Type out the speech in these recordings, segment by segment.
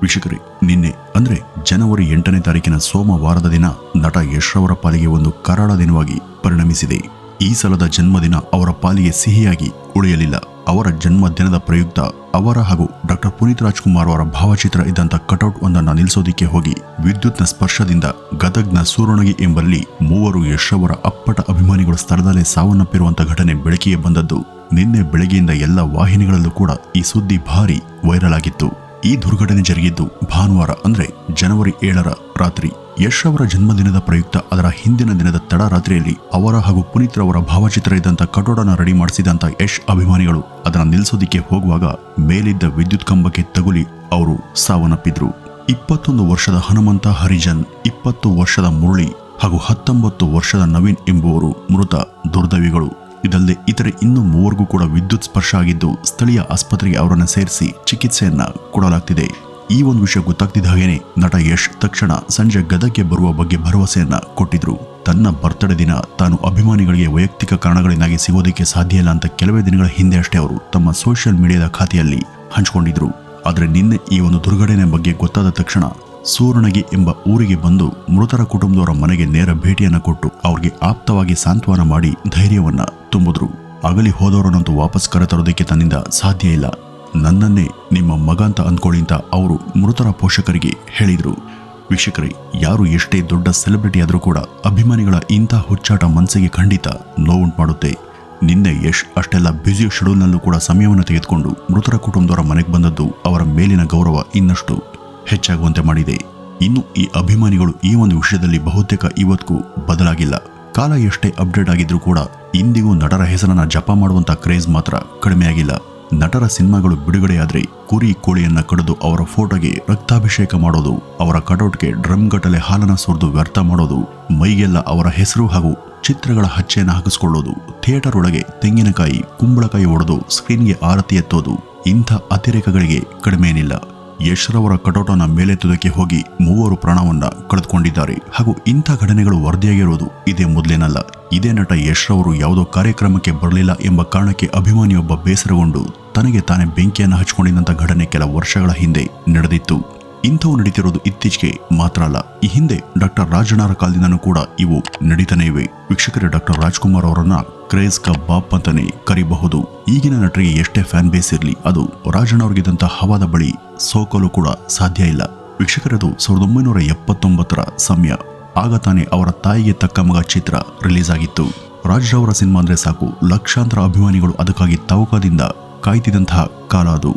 ವೀಕ್ಷಕರೇ, ನಿನ್ನೆ ಅಂದ್ರೆ ಜನವರಿ 8ನೇ ತಾರೀಕಿನ ಸೋಮವಾರದ ದಿನ ನಟ ಯಶ್ ರವರ ಪಾಲಿಗೆ ಒಂದು ಕರಾಳ ದಿನವಾಗಿ ಪರಿಣಮಿಸಿದೆ. ಈ ಸಲದ ಜನ್ಮದಿನ ಅವರ ಪಾಲಿಗೆ ಸಿಹಿಯಾಗಿ ಉಳಿಯಲಿಲ್ಲ. ಅವರ ಜನ್ಮದಿನದ ಪ್ರಯುಕ್ತ ಅವರ ಹಾಗೂ ಡಾಕ್ಟರ್ ಪುನೀತ್ ರಾಜ್ಕುಮಾರ್ ಅವರ ಭಾವಚಿತ್ರ ಇದ್ದಂತ ಕಟೌಟ್ ಒಂದನ್ನು ನಿಲ್ಲಿಸೋದಿಕ್ಕೆ ಹೋಗಿ ವಿದ್ಯುತ್ನ ಸ್ಪರ್ಶದಿಂದ ಗದಗ್ನ ಸೂರಣಗಿ ಎಂಬಲ್ಲಿ 3 ಯಶ್ ಅವರ ಅಪ್ಪಟ ಅಭಿಮಾನಿಗಳು ಸ್ಥಳದಲ್ಲೇ ಸಾವನ್ನಪ್ಪಿರುವಂತಹ ಘಟನೆ ಬೆಳಕಿಗೆ ಬಂದದ್ದು ನಿನ್ನೆ ಬೆಳಗ್ಗೆಯಿಂದ ಎಲ್ಲ ವಾಹಿನಿಗಳಲ್ಲೂ ಕೂಡ ಈ ಸುದ್ದಿ ಭಾರಿ ವೈರಲ್ ಆಗಿತ್ತು. ಈ ದುರ್ಘಟನೆ ಜರುಗಿದ್ದು ಭಾನುವಾರ ಅಂದ್ರೆ ಜನವರಿ 7ರ ರಾತ್ರಿ. ಯಶ್ ಅವರ ಜನ್ಮದಿನದ ಪ್ರಯುಕ್ತ ಅದರ ಹಿಂದಿನ ದಿನದ ತಡರಾತ್ರಿಯಲ್ಲಿ ಅವರ ಹಾಗೂ ಪುನೀತ್ ರವರ ಭಾವಚಿತ್ರ ಇದ್ದಂತ ಕಟೋಟನ ರೆಡಿ ಮಾಡಿಸಿದಂತ ಯಶ್ ಅಭಿಮಾನಿಗಳು ಅದನ್ನ ನಿಲ್ಲಿಸೋದಿಕ್ಕೆ ಹೋಗುವಾಗ ಮೇಲಿದ್ದ ವಿದ್ಯುತ್ ಕಂಬಕ್ಕೆ ತಗುಲಿ ಅವರು ಸಾವನ್ನಪ್ಪಿದ್ರು. 21 ವರ್ಷದ ಹನುಮಂತ ಹರಿಜನ್, 20 ವರ್ಷದ ಮುರಳಿ ಹಾಗೂ 19 ವರ್ಷದ ನವೀನ್ ಎಂಬುವರು ಮೃತ ದುರ್ದೈವಿಗಳು. ಇದಲ್ಲದೆ ಇತರೆ ಇನ್ನೂ 3 ಕೂಡ ವಿದ್ಯುತ್ ಸ್ಪರ್ಶ ಆಗಿದ್ದು ಸ್ಥಳೀಯ ಆಸ್ಪತ್ರೆಗೆ ಅವರನ್ನು ಸೇರಿಸಿ ಚಿಕಿತ್ಸೆಯನ್ನ ಕೊಡಲಾಗ್ತಿದೆ. ಈ ಒಂದು ವಿಷಯ ಗೊತ್ತಾಗ್ತಿದ್ದ ಹಾಗೇನೆ ನಟ ಯಶ್ ತಕ್ಷಣ ಸಂಜೆ ಗದಗ್ಗೆ ಬರುವ ಬಗ್ಗೆ ಭರವಸೆಯನ್ನ ಕೊಟ್ಟಿದ್ರು. ತನ್ನ ಬರ್ತ್ಡೇ ದಿನ ತಾನು ಅಭಿಮಾನಿಗಳಿಗೆ ವೈಯಕ್ತಿಕ ಕಾರಣಗಳಿಂದಾಗಿ ಸಿಗೋದಕ್ಕೆ ಸಾಧ್ಯ ಇಲ್ಲ ಅಂತ ಕೆಲವೇ ದಿನಗಳ ಹಿಂದೆ ಅಷ್ಟೇ ಅವರು ತಮ್ಮ ಸೋಷಿಯಲ್ ಮೀಡಿಯಾದ ಖಾತೆಯಲ್ಲಿ ಹಂಚಿಕೊಂಡಿದ್ರು. ಆದರೆ ನಿನ್ನೆ ಈ ಒಂದು ದುರ್ಘಟನೆ ಬಗ್ಗೆ ಗೊತ್ತಾದ ತಕ್ಷಣ ಸೂರಣಗಿ ಎಂಬ ಊರಿಗೆ ಬಂದು ಮೃತರ ಕುಟುಂಬದವರ ಮನೆಗೆ ನೇರ ಭೇಟಿಯನ್ನ ಕೊಟ್ಟು ಅವ್ರಿಗೆ ಆಪ್ತವಾಗಿ ಸಾಂತ್ವನ ಮಾಡಿ ಧೈರ್ಯವನ್ನ ತುಂಬಿದ್ರು. ಅಗಲಿ ಹೋದವರನ್ನಂತೂ ವಾಪಸ್ ಕರೆತರೋದಕ್ಕೆ ತನ್ನಿಂದ ಸಾಧ್ಯ ಇಲ್ಲ, ನನ್ನನ್ನೇ ನಿಮ್ಮ ಮಗ ಅಂತ ಅಂದ್ಕೊಳ್ಳಿ ಅಂತ ಅವರು ಮೃತರ ಪೋಷಕರಿಗೆ ಹೇಳಿದ್ರು. ವೀಕ್ಷಕರೇ, ಯಾರು ಎಷ್ಟೇ ದೊಡ್ಡ ಸೆಲೆಬ್ರಿಟಿ ಆದರೂ ಕೂಡ ಅಭಿಮಾನಿಗಳ ಇಂಥ ಹುಚ್ಚಾಟ ಮನಸ್ಸಿಗೆ ಖಂಡಿತ ನೋವುಂಟು ಮಾಡುತ್ತೆ. ನಿನ್ನೆ ಯಶ್ ಅಷ್ಟೆಲ್ಲ ಬ್ಯುಸಿ ಶೆಡ್ಯೂಲ್ನಲ್ಲೂ ಕೂಡ ಸಮಯವನ್ನು ತೆಗೆದುಕೊಂಡು ಮೃತರ ಕುಟುಂಬದವರ ಮನೆಗೆ ಬಂದದ್ದು ಅವರ ಮೇಲಿನ ಗೌರವ ಇನ್ನಷ್ಟು ಹೆಚ್ಚಾಗುವಂತೆ ಮಾಡಿದೆ. ಇನ್ನು ಈ ಅಭಿಮಾನಿಗಳು ಈ ಒಂದು ವಿಷಯದಲ್ಲಿ ಬಹುತೇಕ ಇವತ್ತಿಗೂ ಬದಲಾಗಿಲ್ಲ. ಕಾಲ ಎಷ್ಟೇ ಅಪ್ಡೇಟ್ ಆಗಿದ್ರೂ ಕೂಡ ಇಂದಿಗೂ ನಟರ ಹೆಸರನ್ನ ಜಪ ಮಾಡುವಂತ ಕ್ರೇಜ್ ಮಾತ್ರ ಕಡಿಮೆಯಾಗಿಲ್ಲ. ನಟರ ಸಿನಿಮಾಗಳು ಬಿಡುಗಡೆಯಾದ್ರೆ ಕುರಿ ಕೋಳಿಯನ್ನ ಕಡಿದು ಅವರ ಫೋಟೋಗೆ ರಕ್ತಾಭಿಷೇಕ ಮಾಡೋದು, ಅವರ ಕಟೌಟ್ಗೆ ಡ್ರಮ್ ಗಟ್ಟಲೆ ಹಾಲನ್ನ ಸುರಿದು ವ್ಯರ್ಥ ಮಾಡೋದು, ಮೈಗೆಲ್ಲ ಅವರ ಹೆಸರು ಹಾಗೂ ಚಿತ್ರಗಳ ಹಚ್ಚೆಯನ್ನು ಹಾಕಿಸ್ಕೊಳ್ಳೋದು, ಥಿಯೇಟರ್ ಒಳಗೆ ತೆಂಗಿನಕಾಯಿ ಕುಂಬಳಕಾಯಿ ಒಡೆದು ಸ್ಕ್ರೀನ್ಗೆ ಆರತಿ ಎತ್ತೋದು, ಇಂಥ ಅತಿರೇಕಗಳಿಗೆ ಕಡಿಮೆ ಏನಿಲ್ಲ. ಯಶ್ ರವರ ಕಟೌಟನ್ನ ಮೇಲೆತ್ತುವುದಕ್ಕೆ ಹೋಗಿ 3 ಪ್ರಾಣವನ್ನ ಕಳೆದುಕೊಂಡಿದ್ದಾರೆ. ಹಾಗೂ ಇಂಥ ಘಟನೆಗಳು ವರದಿಯಾಗಿರುವುದು ಇದೇ ಮೊದಲೇನಲ್ಲ. ಇದೇ ನಟ ಯಶ್ ರವರು ಯಾವುದೋ ಕಾರ್ಯಕ್ರಮಕ್ಕೆ ಬರಲಿಲ್ಲ ಎಂಬ ಕಾರಣಕ್ಕೆ ಅಭಿಮಾನಿಯೊಬ್ಬ ಬೇಸರಗೊಂಡು ತನಗೆ ತಾನೇ ಬೆಂಕಿಯನ್ನು ಹಚ್ಕೊಂಡಿದ್ದಂಥ ಘಟನೆ ಕೆಲ ವರ್ಷಗಳ ಹಿಂದೆ ನಡೆದಿತ್ತು. ಇಂಥವು ನಡೀತಿರೋದು ಇತ್ತೀಚೆಗೆ ಮಾತ್ರ ಅಲ್ಲ, ಈ ಹಿಂದೆ ಡಾಕ್ಟರ್ ರಾಜಣ್ಣರ ಕಾಲದಿಂದನೂ ಕೂಡ ಇವು ನಡೀತಾನೆ ಇವೆ. ವೀಕ್ಷಕರೇ, ಡಾಕ್ಟರ್ ರಾಜ್ಕುಮಾರ್ ಅವರನ್ನ ಕ್ರೇಜ್ ಕಾ ಬಾಪ್ ಅಂತಾನೆ ಕರಿಬಹುದು. ಈಗಿನ ನಟರಿಗೆ ಎಷ್ಟೇ ಫ್ಯಾನ್ ಬೇಸ್ ಇರಲಿ, ಅದು ರಾಜಣ್ಣ ಅವ್ರಿಗಿದ್ದಂಥ ಹವಾದ ಬಳಿ ಸೋಕಲು ಕೂಡ ಸಾಧ್ಯ ಇಲ್ಲ. ವೀಕ್ಷಕರದು 1979ರ ಸಮಯ. ಆಗ ತಾನೇ ಅವರ ತಾಯಿಗೆ ತಕ್ಕ ಮಗ ಚಿತ್ರ ರಿಲೀಸ್ ಆಗಿತ್ತು. ರಾಜ್ರವರ ಸಿನಿಮಾ ಅಂದ್ರೆ ಸಾಕು, ಲಕ್ಷಾಂತರ ಅಭಿಮಾನಿಗಳು ಅದಕ್ಕಾಗಿ ತವಕದಿಂದ ಕಾಯ್ತಿದ್ದಂತಹ ಕಾಲ ಅದು.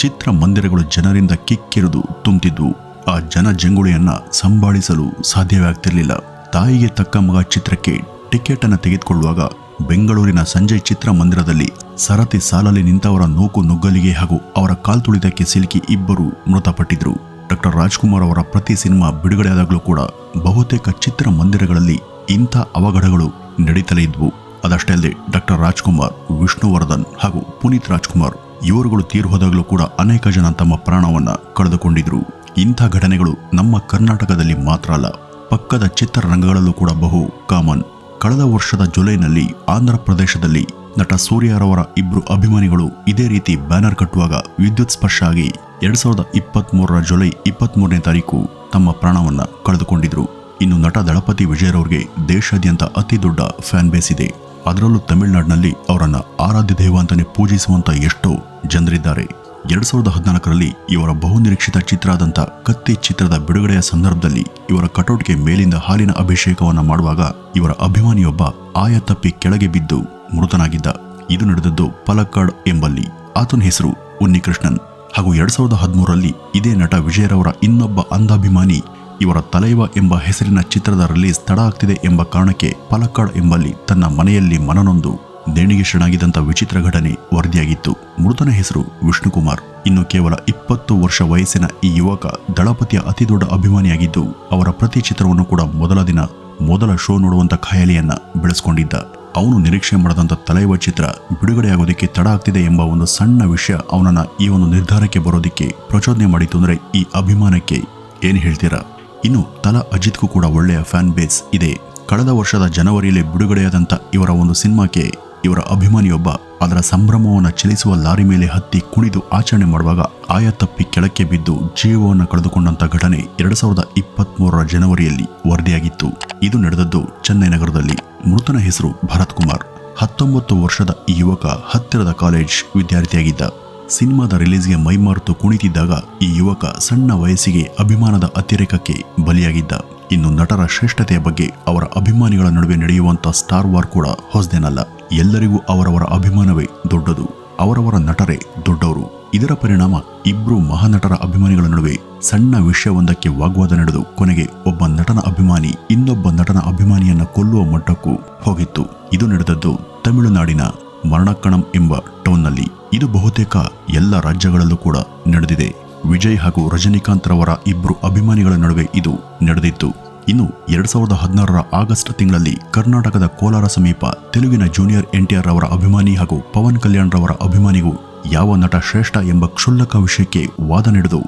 ಚಿತ್ರ ಮಂದಿರಗಳು ಜನರಿಂದ ಕಿಕ್ಕಿರಿದು ತುಂಬಿದ್ವು. ಆ ಜನ ಜಂಗುಳಿಯನ್ನ ಸಂಭಾಳಿಸಲು ಸಾಧ್ಯವೇ ಆಗ್ತಿರ್ಲಿಲ್ಲ. ತಾಯಿಗೆ ತಕ್ಕ ಮಗ ಚಿತ್ರಕ್ಕೆ ಟಿಕೆಟ್ ಅನ್ನು ತೆಗೆದುಕೊಳ್ಳುವಾಗ ಬೆಂಗಳೂರಿನ ಸಂಜಯ್ ಚಿತ್ರ ಮಂದಿರದಲ್ಲಿ ಸರತಿ ಸಾಲಲ್ಲಿ ನಿಂತವರ ನೂಕು ನುಗ್ಗಲಿಗೆ ಹಾಗೂ ಅವರ ಕಾಲ್ತುಳಿತಕ್ಕೆ ಸಿಲುಕಿ 2 ಮೃತಪಟ್ಟಿದ್ರು. ಡಾಕ್ಟರ್ ರಾಜ್ಕುಮಾರ್ ಅವರ ಪ್ರತಿ ಸಿನಿಮಾ ಬಿಡುಗಡೆಯಾದಾಗಲೂ ಕೂಡ ಬಹುತೇಕ ಚಿತ್ರ ಮಂದಿರಗಳಲ್ಲಿ ಇಂಥ ಅವಘಡಗಳು ನಡೀತಲೇ ಇದ್ವು. ಅದಷ್ಟೇ ಅಲ್ಲದೆ ಡಾಕ್ಟರ್ ರಾಜ್ಕುಮಾರ್, ವಿಷ್ಣುವರ್ಧನ್ ಹಾಗೂ ಪುನೀತ್ ರಾಜ್ಕುಮಾರ್ ಇವರುಗಳು ತೀರು ಹೋದಾಗಲೂ ಕೂಡ ಅನೇಕ ಜನ ತಮ್ಮ ಪ್ರಾಣವನ್ನ ಕಳೆದುಕೊಂಡಿದ್ರು. ಇಂಥ ಘಟನೆಗಳು ನಮ್ಮ ಕರ್ನಾಟಕದಲ್ಲಿ ಮಾತ್ರ ಅಲ್ಲ, ಪಕ್ಕದ ಚಿತ್ರರಂಗಗಳಲ್ಲೂ ಕೂಡ ಬಹು ಕಾಮನ್. ಕಳೆದ ವರ್ಷದ ಜುಲೈನಲ್ಲಿ ಆಂಧ್ರ ಪ್ರದೇಶದಲ್ಲಿ ನಟ ಸೂರ್ಯರವರ 2 ಅಭಿಮಾನಿಗಳು ಇದೇ ರೀತಿ ಬ್ಯಾನರ್ ಕಟ್ಟುವಾಗ ವಿದ್ಯುತ್ ಸ್ಪರ್ಶ ಆಗಿ 2023ರ ಜುಲೈ 23ನೇ ತಾರೀಕು ತಮ್ಮ ಪ್ರಾಣವನ್ನ ಕಳೆದುಕೊಂಡಿದ್ರು. ಇನ್ನು ನಟ ದಳಪತಿ ವಿಜಯರವರಿಗೆ ದೇಶಾದ್ಯಂತ ಅತಿ ದೊಡ್ಡ ಫ್ಯಾನ್ ಬೇಸ್ ಇದೆ. ಅದರಲ್ಲೂ ತಮಿಳುನಾಡಿನಲ್ಲಿ ಅವರನ್ನ ಆರಾಧ್ಯ ದೈವ ಅಂತಾನೆ ಪೂಜಿಸುವಂತ ಎಷ್ಟೋ ಜನರಿದ್ದಾರೆ. 2014ರಲ್ಲಿ ಇವರ ಬಹುನಿರೀಕ್ಷಿತ ಚಿತ್ರ ಆದಂಥ ಕತ್ತಿ ಚಿತ್ರದ ಬಿಡುಗಡೆಯ ಸಂದರ್ಭದಲ್ಲಿ ಇವರ ಕಟೌಟ್ಗೆ ಮೇಲಿಂದ ಹಾಲಿನ ಅಭಿಷೇಕವನ್ನ ಮಾಡುವಾಗ ಇವರ ಅಭಿಮಾನಿಯೊಬ್ಬ ಆಯ ತಪ್ಪಿ ಕೆಳಗೆ ಬಿದ್ದು ಮೃತನಾಗಿದ್ದ. ಇದು ನಡೆದದ್ದು ಪಲಕ್ಕಾಡ್ ಎಂಬಲ್ಲಿ. ಆತನ ಹೆಸರು ಉನ್ನಿಕೃಷ್ಣನ್. ಹಾಗೂ 2013ರಲ್ಲಿ ಇದೇ ನಟ ವಿಜಯರವರ ಇನ್ನೊಬ್ಬ ಅಂಧಾಭಿಮಾನಿ ಇವರ ತಲೈವ ಎಂಬ ಹೆಸರಿನ ಚಿತ್ರದ ರಿಲೀಸ್ ತಡ ಆಗ್ತಿದೆ ಎಂಬ ಕಾರಣಕ್ಕೆ ಪಲಕ್ಕಾಡ್ ಎಂಬಲ್ಲಿ ತನ್ನ ಮನೆಯಲ್ಲಿ ಮನನೊಂದು ನೇಣಿಗೆ ಶರಣಾಗಿದ್ದಂಥ ವಿಚಿತ್ರ ಘಟನೆ ವರದಿಯಾಗಿತ್ತು. ಮೃತನ ಹೆಸರು ವಿಷ್ಣುಕುಮಾರ್. ಇನ್ನು ಕೇವಲ 20 ವರ್ಷ ವಯಸ್ಸಿನ ಈ ಯುವಕ ದಳಪತಿಯ ಅತಿ ದೊಡ್ಡ ಅಭಿಮಾನಿಯಾಗಿದ್ದು ಅವರ ಪ್ರತಿ ಚಿತ್ರವನ್ನು ಕೂಡ ಮೊದಲ ದಿನ ಮೊದಲ ಶೋ ನೋಡುವಂತ ಖಯಾಲಿಯನ್ನ ಬೆಳೆಸ್ಕೊಂಡಿದ್ದ. ಅವನು ನಿರೀಕ್ಷೆ ಮಾಡದಂತ ತಲೈವ ಚಿತ್ರ ಬಿಡುಗಡೆಯಾಗೋದಕ್ಕೆ ತಡ ಆಗ್ತಿದೆ ಎಂಬ ಒಂದು ಸಣ್ಣ ವಿಷಯ ಅವನನ್ನ ಈ ಒಂದು ನಿರ್ಧಾರಕ್ಕೆ ಬರೋದಕ್ಕೆ ಪ್ರಚೋದನೆ ಮಾಡಿತು ಅಂದ್ರೆ ಈ ಅಭಿಮಾನಕ್ಕೆ ಏನು ಹೇಳ್ತೀರಾ? ಇನ್ನು ತಲಾ ಅಜಿತ್ಗೂ ಕೂಡ ಒಳ್ಳೆಯ ಫ್ಯಾನ್ ಬೇಸ್ ಇದೆ. ಕಳೆದ ವರ್ಷದ ಜನವರಿಯಲ್ಲಿ ಬಿಡುಗಡೆಯಾದಂಥ ಇವರ ಒಂದು ಸಿನಿಮಾಕ್ಕೆ ಇವರ ಅಭಿಮಾನಿಯೊಬ್ಬ ಅದರ ಸಂಭ್ರಮವನ್ನು ಚಲಿಸುವ ಲಾರಿ ಮೇಲೆ ಹತ್ತಿ ಕುಣಿದು ಆಚರಣೆ ಮಾಡುವಾಗ ಆಯ ತಪ್ಪಿ ಕೆಳಕ್ಕೆ ಬಿದ್ದು ಜೀವವನ್ನು ಕಳೆದುಕೊಂಡಂತ ಘಟನೆ 2023 ಜನವರಿಯಲ್ಲಿ ವರದಿಯಾಗಿತ್ತು. ಇದು ನಡೆದದ್ದು ಚೆನ್ನೈ ನಗರದಲ್ಲಿ. ಮೃತನ ಹೆಸರು ಭರತ್ ಕುಮಾರ್. 19 ವರ್ಷದ ಈ ಯುವಕ ಹತ್ತಿರದ ಕಾಲೇಜ್ ವಿದ್ಯಾರ್ಥಿಯಾಗಿದ್ದ. ಸಿನಿಮಾದ ರಿಲೀಸ್ಗೆ ಮೈಮಾರುತು ಕುಣಿತಿದ್ದಾಗ ಈ ಯುವಕ ಸಣ್ಣ ವಯಸ್ಸಿಗೆ ಅಭಿಮಾನದ ಅತಿರೇಕಕ್ಕೆ ಬಲಿಯಾಗಿದ್ದ. ಇನ್ನು ನಟರ ಶ್ರೇಷ್ಠತೆಯ ಬಗ್ಗೆ ಅವರ ಅಭಿಮಾನಿಗಳ ನಡುವೆ ನಡೆಯುವಂತ ಸ್ಟಾರ್ ವಾರ್ ಕೂಡ ಹೊಸದೇನಲ್ಲ. ಎಲ್ಲರಿಗೂ ಅವರವರ ಅಭಿಮಾನವೇ ದೊಡ್ಡದು, ಅವರವರ ನಟರೇ ದೊಡ್ಡವರು. ಇದರ ಪರಿಣಾಮ ಇಬ್ರು ಮಹಾನಟರ ಅಭಿಮಾನಿಗಳ ನಡುವೆ ಸಣ್ಣ ವಿಷಯವೊಂದಕ್ಕೆ ವಾಗ್ವಾದ ನಡೆದು ಕೊನೆಗೆ ಒಬ್ಬ ನಟನ ಅಭಿಮಾನಿ ಇನ್ನೊಬ್ಬ ನಟನ ಅಭಿಮಾನಿಯನ್ನ ಕೊಲ್ಲುವ ಮಟ್ಟಕ್ಕೂ ಹೋಗಿತ್ತು. ಇದು ನಡೆದದ್ದು ತಮಿಳುನಾಡಿನ ಮರಣಕ್ಕಣಂ ಎಂಬ ಟೌನ್ನಲ್ಲಿ. ಇದು ಬಹುತೇಕ ಎಲ್ಲ ರಾಜ್ಯಗಳಲ್ಲೂ ಕೂಡ ನಡೆದಿದೆ. ವಿಜಯ್ ಹಾಗೂ ರಜನಿಕಾಂತ್ ರವರ ಇಬ್ರು ಅಭಿಮಾನಿಗಳ ನಡುವೆ ಇದು ನಡೆದಿತ್ತು. ಇನ್ನು 2016ರ ಆಗಸ್ಟ್ ತಿಂಗಳಲ್ಲಿ ಕರ್ನಾಟಕದ ಕೋಲಾರ ಸಮೀಪ ತೆಲುಗಿನ ಜೂನಿಯರ್ NTR ರವರ ಅಭಿಮಾನಿ ಹಾಗೂ ಪವನ್ ಕಲ್ಯಾಣ್ ರವರ ಅಭಿಮಾನಿಗೂ ಯಾವ ನಟ ಶ್ರೇಷ್ಠ ಎಂಬ ಕ್ಷುಲ್ಲಕ ವಿಷಯಕ್ಕೆ ವಾದ ನಡೆದು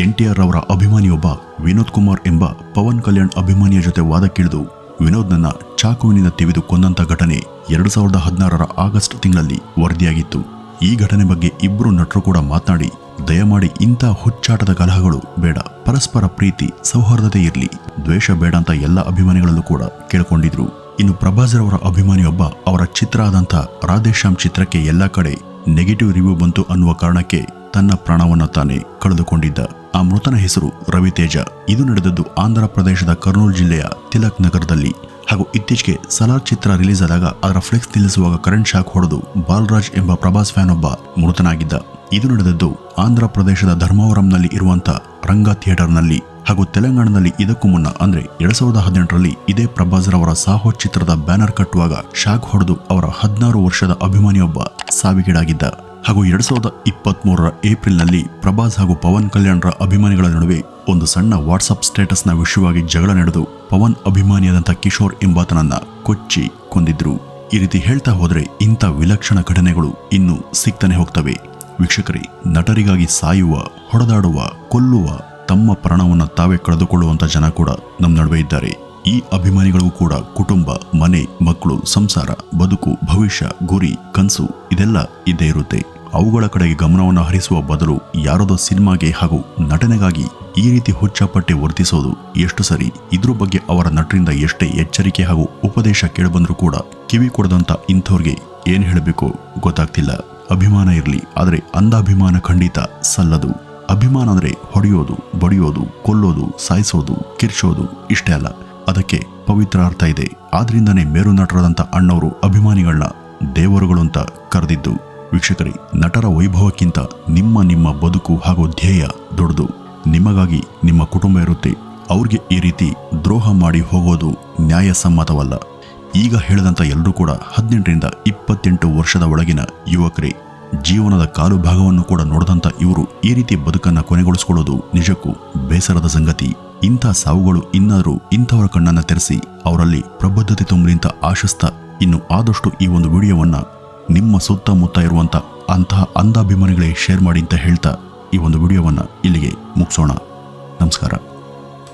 NTR ರವರ ಅಭಿಮಾನಿಯೊಬ್ಬ ವಿನೋದ್ ಕುಮಾರ್ ಎಂಬ ಪವನ್ ಕಲ್ಯಾಣ್ ಅಭಿಮಾನಿಯ ಜೊತೆ ವಾದಕ್ಕಿಳಿದು ವಿನೋದ್ನನ್ನ ಚಾಕುವಿನಿಂದ ತಿವಿದು ಕೊಂದಂತ ಘಟನೆ 2016ರ ಆಗಸ್ಟ್ ತಿಂಗಳಲ್ಲಿ ವರದಿಯಾಗಿತ್ತು. ಈ ಘಟನೆ ಬಗ್ಗೆ ಇಬ್ರು ನಟರು ಕೂಡ ಮಾತನಾಡಿ, ದಯಮಾಡಿ ಇಂಥ ಹುಚ್ಚಾಟದ ಕಲಹಗಳು ಬೇಡ, ಪರಸ್ಪರ ಪ್ರೀತಿ ಸೌಹಾರ್ದತೆ ಇರಲಿ, ದ್ವೇಷ ಬೇಡ ಅಂತ ಎಲ್ಲ ಅಭಿಮಾನಿಗಳಲ್ಲೂ ಕೂಡ ಕೇಳ್ಕೊಂಡಿದ್ರು. ಇನ್ನು ಪ್ರಭಾಸ್ ರವರ ಅಭಿಮಾನಿಯೊಬ್ಬ ಅವರ ಚಿತ್ರ ಆದಂಥ ರಾಧೇಶ್ಯಾಮ್ ಚಿತ್ರಕ್ಕೆ ಎಲ್ಲ ಕಡೆ ನೆಗೆಟಿವ್ ರಿವ್ಯೂ ಬಂತು ಅನ್ನುವ ಕಾರಣಕ್ಕೆ ತನ್ನ ಪ್ರಾಣವನ್ನ ತಾನೇ ಕಳೆದುಕೊಂಡಿದ್ದ. ಆ ಮೃತನ ಹೆಸರು ರವಿತೇಜ. ಇದು ನಡೆದದ್ದು ಆಂಧ್ರ ಪ್ರದೇಶದ ಕರ್ನೂಲ್ ಜಿಲ್ಲೆಯ ತಿಲಕ್ ನಗರದಲ್ಲಿ. ಹಾಗೂ ಇತ್ತೀಚೆಗೆ ಸಲಾರ್ ಚಿತ್ರ ರಿಲೀಸ್ ಆದಾಗ ಅದರ ಫ್ಲೆಕ್ಸ್ ನಿಲ್ಲಿಸುವಾಗ ಕರೆಂಟ್ ಶಾಕ್ ಹೊಡೆದು ಬಾಲರಾಜ್ ಎಂಬ ಪ್ರಭಾಸ್ ಫ್ಯಾನ್ ಒಬ್ಬ ಮೃತನಾಗಿದ್ದ. ಇದು ನಡೆದದ್ದು ಆಂಧ್ರ ಪ್ರದೇಶದ ಧರ್ಮವರಂನಲ್ಲಿ ಇರುವಂತ ರಂಗ ಥಿಯೇಟರ್ನಲ್ಲಿ. ಹಾಗೂ ತೆಲಂಗಾಣದಲ್ಲಿ ಇದಕ್ಕೂ ಮುನ್ನ ಅಂದ್ರೆ 2018ರಲ್ಲಿ ಇದೇ ಪ್ರಭಾಸ್ ರವರ ಸಾಹೋ ಚಿತ್ರದ ಬ್ಯಾನರ್ ಕಟ್ಟುವಾಗ ಶಾಕ್ ಹೊಡೆದು ಅವರ 16 ವರ್ಷದ ಅಭಿಮಾನಿಯೊಬ್ಬ ಸಾವಿಗೀಡಾಗಿದ್ದ. ಹಾಗೂ 2023ರ ಏಪ್ರಿಲ್ನಲ್ಲಿ ಪ್ರಭಾಸ್ ಹಾಗೂ ಪವನ್ ಕಲ್ಯಾಣ್ರ ಅಭಿಮಾನಿಗಳ ನಡುವೆ ಒಂದು ಸಣ್ಣ ವಾಟ್ಸಪ್ ಸ್ಟೇಟಸ್ನ ವಿಷಯವಾಗಿ ಜಗಳ ನಡೆದು ಪವನ್ ಅಭಿಮಾನಿಯಾದಂಥ ಕಿಶೋರ್ ಎಂಬಾತನನ್ನ ಕೊಚ್ಚಿ ಕೊಂದಿದ್ರು. ಈ ರೀತಿ ಹೇಳ್ತಾ ಹೋದ್ರೆ ಇಂಥ ವಿಲಕ್ಷಣ ಘಟನೆಗಳು ಇನ್ನೂ ಸಿಗ್ತಾನೆ ಹೋಗ್ತವೆ. ವೀಕ್ಷಕರೇ, ನಟರಿಗಾಗಿ ಸಾಯುವ, ಹೊಡೆದಾಡುವ, ಕೊಲ್ಲುವ, ತಮ್ಮ ಪ್ರಾಣವನ್ನ ತಾವೇ ಕಳೆದುಕೊಳ್ಳುವಂತ ಜನ ಕೂಡ ನಮ್ಮ ನಡುವೆ ಇದ್ದಾರೆ. ಈ ಅಭಿಮಾನಿಗಳಿಗೂ ಕೂಡ ಕುಟುಂಬ, ಮನೆ, ಮಕ್ಕಳು, ಸಂಸಾರ, ಬದುಕು, ಭವಿಷ್ಯ, ಗುರಿ, ಕನಸು ಇದೆಲ್ಲ ಇದ್ದೇ ಇರುತ್ತೆ. ಅವುಗಳ ಕಡೆಗೆ ಗಮನವನ್ನು ಹರಿಸುವ ಬದಲು ಯಾರದೋ ಸಿನಿಮಾಗೆ ಹಾಗೂ ನಟನೆಗಾಗಿ ಈ ರೀತಿ ಹುಚ್ಚಾಪಟ್ಟೆ ವರ್ತಿಸೋದು ಎಷ್ಟು ಸರಿ? ಇದ್ರ ಬಗ್ಗೆ ಅವರ ನಟರಿಂದ ಎಷ್ಟೇ ಎಚ್ಚರಿಕೆ ಹಾಗೂ ಉಪದೇಶ ಕೇಳಿಬಂದ್ರೂ ಕೂಡ ಕಿವಿ ಕೊಡದಂತ ಇಂಥವ್ರಿಗೆ ಏನ್ ಹೇಳಬೇಕು ಗೊತ್ತಾಗ್ತಿಲ್ಲ. ಅಭಿಮಾನ ಇರಲಿ, ಆದರೆ ಅಂಧಾಭಿಮಾನ ಖಂಡಿತ ಸಲ್ಲದು. ಅಭಿಮಾನ ಅಂದ್ರೆ ಹೊಡೆಯೋದು, ಬಡಿಯೋದು, ಕೊಲ್ಲೋದು, ಸಾಯಿಸೋದು, ಕಿರ್ಚೋದು ಇಷ್ಟೇ ಅಲ್ಲ, ಅದಕ್ಕೆ ಪವಿತ್ರ ಅರ್ಥ ಇದೆ. ಆದ್ರಿಂದನೇ ಮೇರು ನಟರಾದಂಥ ಅಣ್ಣವರು ಅಭಿಮಾನಿಗಳನ್ನ ದೇವರುಗಳು ಅಂತ ಕರೆದಿದ್ದು. ವೀಕ್ಷಕರೇ, ನಟರ ವೈಭವಕ್ಕಿಂತ ನಿಮ್ಮ ಬದುಕು ಹಾಗೂ ಧ್ಯೇಯ ದೊಡ್ಡದು. ನಿಮಗಾಗಿ ನಿಮ್ಮ ಕುಟುಂಬ ಇರುತ್ತೆ. ಅವ್ರಿಗೆ ಈ ರೀತಿ ದ್ರೋಹ ಮಾಡಿ ಹೋಗೋದು ನ್ಯಾಯಸಮ್ಮತವಲ್ಲ. ಈಗ ಹೇಳಿದಂಥ ಎಲ್ಲರೂ ಕೂಡ 18ರಿಂದ 28 ವರ್ಷದ ಒಳಗಿನ ಯುವಕರೇ. ಜೀವನದ ಕಾಲು ಭಾಗವನ್ನು ಕೂಡ ನೋಡಿದಂಥ ಇವರು ಈ ರೀತಿ ಬದುಕನ್ನು ಕೊನೆಗೊಳಿಸಿಕೊಳ್ಳೋದು ನಿಜಕ್ಕೂ ಬೇಸರದ ಸಂಗತಿ. ಇಂಥ ಸಾವುಗಳು ಇನ್ನಾದರೂ ಇಂಥವರ ಕಣ್ಣನ್ನು ತೆರೆಸಿ ಅವರಲ್ಲಿ ಪ್ರಬುದ್ಧತೆ ತುಂಬಲಿ ಅಂತ ಆಶಿಸ್ತಾ, ಇನ್ನು ಆದಷ್ಟು ಈ ಒಂದು ವಿಡಿಯೋವನ್ನ ನಿಮ್ಮ ಸುತ್ತಮುತ್ತ ಇರುವಂಥ ಅಂತಹ ಅಂಧಾಭಿಮಾನಿಗಳೇ ಶೇರ್ ಮಾಡಿ ಅಂತ ಹೇಳ್ತಾ ಈ ಒಂದು ವಿಡಿಯೋವನ್ನ ಇಲ್ಲಿಗೆ ಮುಗಿಸೋಣ. ನಮಸ್ಕಾರ.